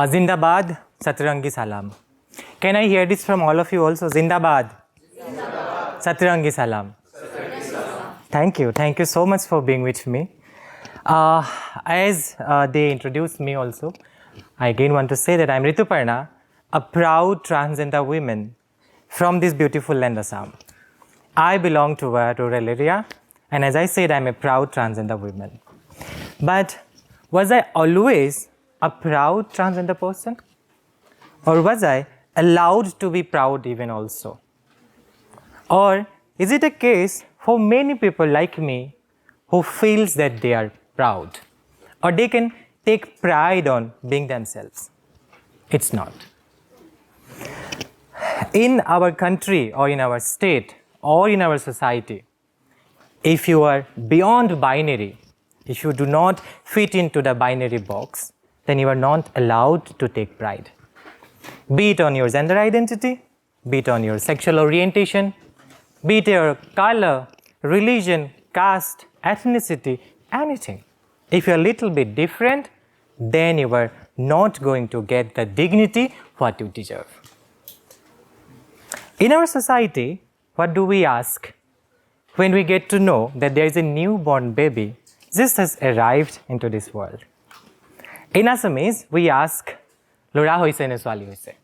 Zindabad, Satrangi Salam. Can I hear this from all of you also? Zindabad. Zindabad. Satrangi Salam. Satrangi Salam. Thank you. Thank you so much for being with me. As they introduced me also, I again want to say that I'm Rituparna, a proud transgender woman from this beautiful land Assam. I belong to a rural area, and as I said, I'm a proud transgender woman. But was I always a proud transgender person? Or was I allowed to be proud even also? Or is it a case for many people like me who feels that they are proud or they can take pride on being themselves? It's not. In our country or in our state or in our society, if you are beyond binary, if you do not fit into the binary box, then you are not allowed to take pride. Be it on your gender identity, be it on your sexual orientation, be it your color, religion, caste, ethnicity, anything. If you're a little bit different, then you are not going to get the dignity what you deserve. In our society, what do we ask when we get to know that there is a newborn baby just has arrived into this world? In Assamese, we ask, Lora hoise ne swali hoise.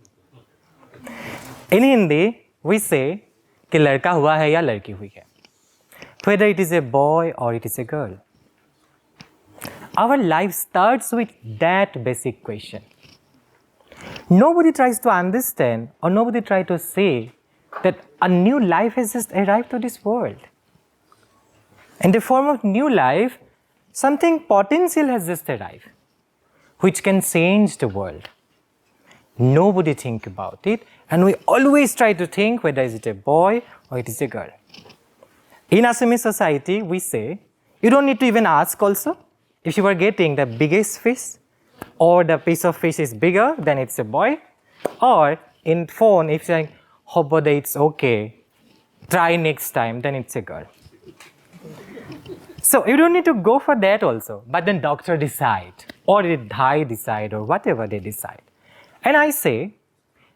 In Hindi, we say, कि लड़का हुआ है या लड़की हुई है. Whether it is a boy or it is a girl. Our life starts with that basic question. Nobody tries to understand or nobody tries to say that a new life has just arrived to this world. In the form of new life, something potential has just arrived, which can change the world. Nobody think about it, and we always try to think whether it is a boy or it is a girl. In Assamese society, we say, you don't need to even ask also. If you are getting the biggest fish, or the piece of fish is bigger, then it's a boy. Or in phone, if you're saying, hope that it's okay, try next time, then it's a girl. So you don't need to go for that also. But then doctor decide, or the Dhai decide, or whatever they decide. And I say,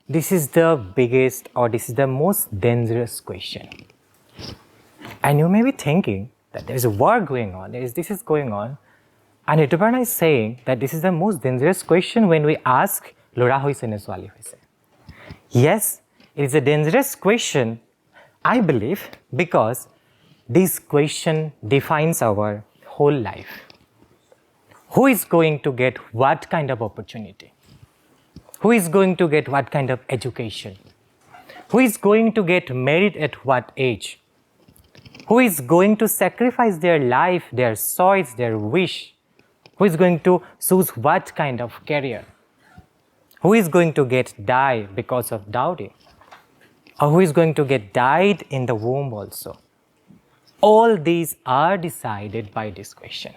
this is the biggest or this is the most dangerous question. And you may be thinking that there is a war going on, this is going on. And Rituparna is saying that this is the most dangerous question when we ask, Lora hoise ne swali hoise. Yes, it is a dangerous question, I believe, because this question defines our whole life. Who is going to get what kind of opportunity? Who is going to get what kind of education? Who is going to get married at what age? Who is going to sacrifice their life, their choice, their wish? Who is going to choose what kind of career? Who is going to get died because of dowry? Or who is going to get died in the womb also? All these are decided by this question.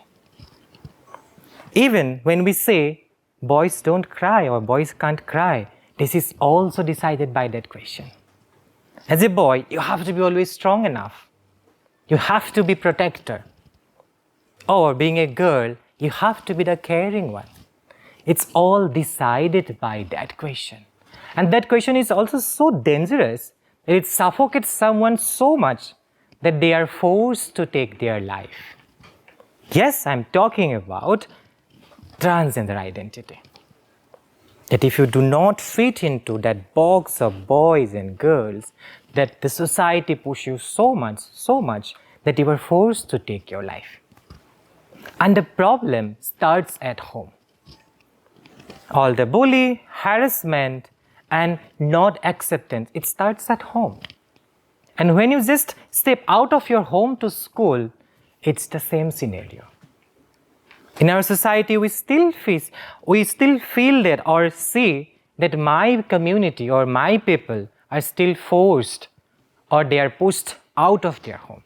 Even when we say, boys don't cry or boys can't cry, this is also decided by that question. As a boy, you have to be always strong enough. You have to be protector. Or being a girl, you have to be the caring one. It's all decided by that question. And that question is also so dangerous that it suffocates someone so much that they are forced to take their life. Yes, I'm talking about transgender identity. That if you do not fit into that box of boys and girls, that the society pushes you so much that you are forced to take your life. And the problem starts at home. All the bully, harassment, and not acceptance, it starts at home. And when you just step out of your home to school, it's the same scenario. In our society, we still feel that or see that my community or my people are still forced or they are pushed out of their home.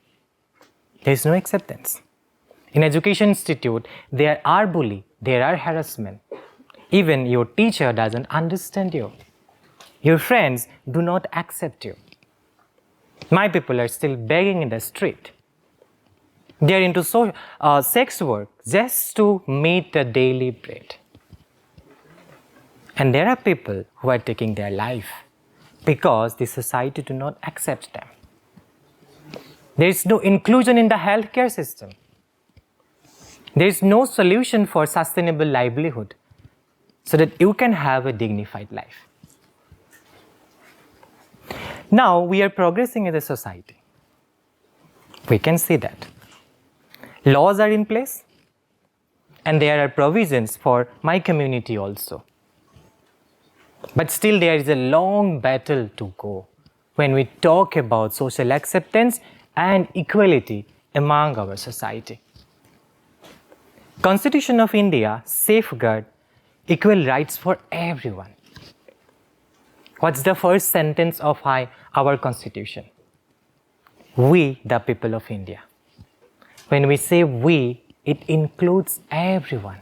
There is no acceptance. In education institute, there are bully, there are harassment. Even your teacher doesn't understand you. Your friends do not accept you. My people are still begging in the street. They are into sex work just to meet the daily bread. And there are people who are taking their life because the society do not accept them. There is no inclusion in the healthcare system. There is no solution for sustainable livelihood so that you can have a dignified life. Now we are progressing as a society. We can see that. Laws are in place and there are provisions for my community also. But still there is a long battle to go when we talk about social acceptance and equality among our society. Constitution of India safeguards equal rights for everyone. What's the first sentence of our Constitution? We, the people of India. When we say we, it includes everyone.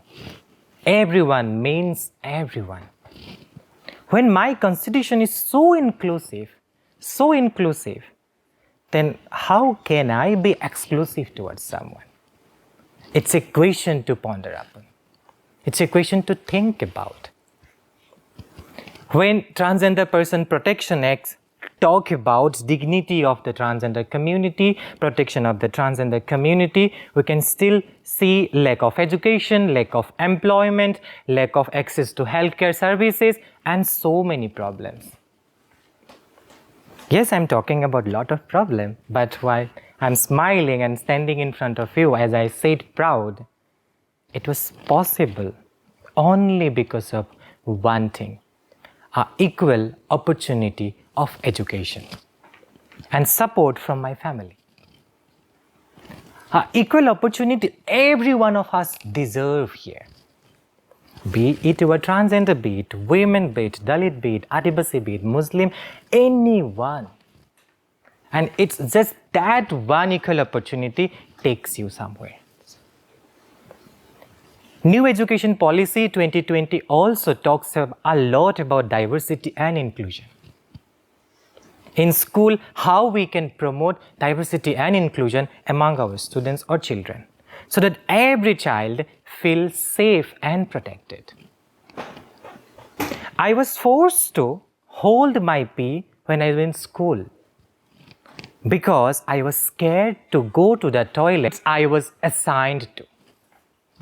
Everyone means everyone. When my Constitution is so inclusive, then how can I be exclusive towards someone? It's a question to ponder upon. It's a question to think about. When Transgender Person Protection Acts talk about dignity of the transgender community, protection of the transgender community, we can still see lack of education, lack of employment, lack of access to healthcare services, and so many problems. Yes, I'm talking about a lot of problems, but while I'm smiling and standing in front of you, as I said proud, it was possible only because of one thing, equal opportunity of education and support from my family. Equal opportunity every one of us deserve here. Be it you are transgender, be it women, be it Dalit, be it Adivasi, be it Muslim, anyone. And it's just that one equal opportunity takes you somewhere. New Education Policy 2020 also talks a lot about diversity and inclusion. In school, how we can promote diversity and inclusion among our students or children, so that every child feels safe and protected. I was forced to hold my pee when I was in school because I was scared to go to the toilet I was assigned to,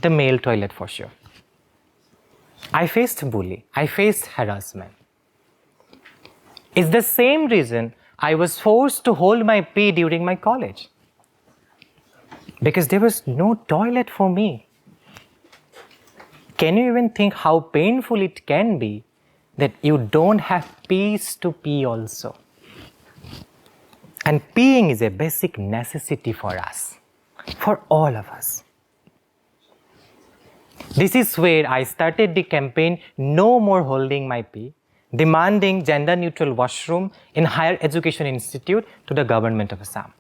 the male toilet for sure. I faced bullying, I faced harassment. It's the same reason I was forced to hold my pee during my college, because there was no toilet for me. Can you even think how painful it can be that you don't have peace to pee also? And peeing is a basic necessity for us, for all of us. This is where I started the campaign No More Holding My Pee, demanding gender-neutral washroom in higher education institute to the government of Assam.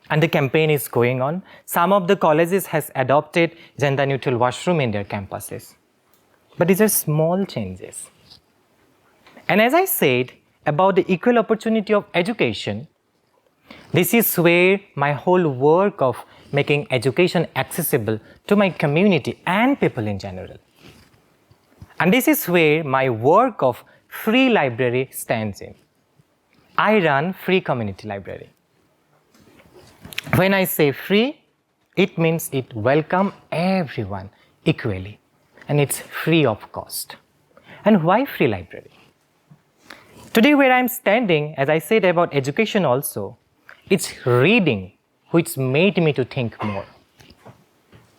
And the campaign is going on. Some of the colleges has adopted gender-neutral washroom in their campuses. But these are small changes. And as I said about the equal opportunity of education, this is where my whole work of making education accessible to my community and people in general. And this is where my work of free library stands in. I run free community library. When I say free, it means it welcomes everyone equally, and it's free of cost. And why free library? Today where I'm standing, as I said about education also, it's reading which made me to think more.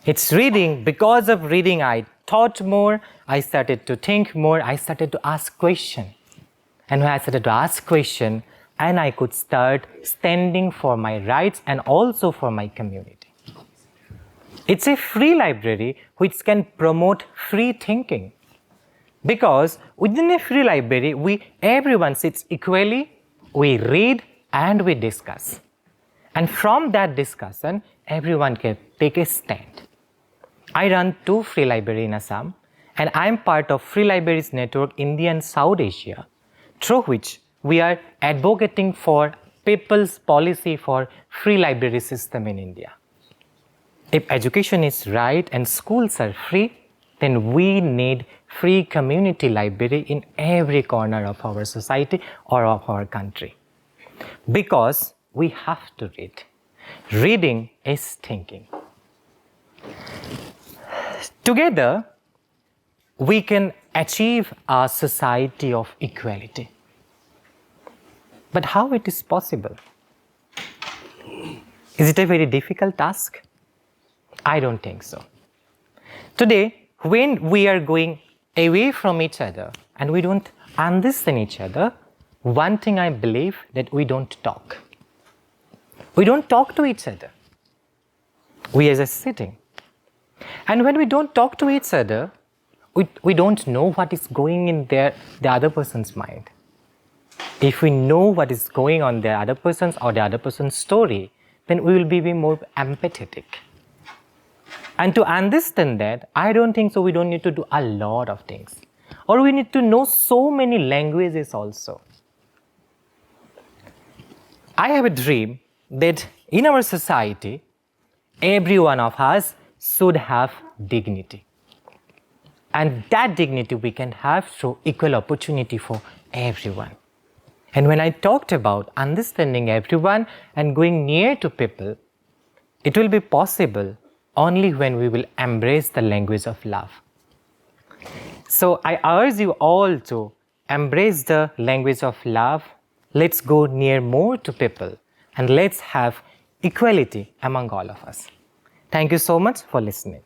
It's reading, because of reading I thought more, I started to think more, I started to ask questions. And when I started to ask questions, and I could start standing for my rights and also for my community. It's a free library which can promote free thinking. Because within a free library, everyone sits equally, we read and we discuss. And from that discussion, everyone can take a stand. I run 2 free libraries in Assam, and I am part of Free Libraries Network India and South Asia, through which we are advocating for people's policy for free library system in India. If education is right and schools are free, then we need free community library in every corner of our society or of our country. Because we have to read. Reading is thinking. Together, we can achieve a society of equality. But how it is possible? Is it a very difficult task? I don't think so. Today, when we are going away from each other and we don't understand each other, one thing I believe that we don't talk. We don't talk to each other. We are just sitting. And when we don't talk to each other, we don't know what is going in the other person's mind. If we know what is going on the other person's or the other person's story, then we will be more empathetic. And to understand that, I don't think so we don't need to do a lot of things. Or we need to know so many languages also. I have a dream that in our society, every one of us should have dignity. And that dignity we can have through equal opportunity for everyone. And when I talked about understanding everyone and going near to people, it will be possible only when we will embrace the language of love. So I urge you all to embrace the language of love. Let's go near more to people and let's have equality among all of us. Thank you so much for listening.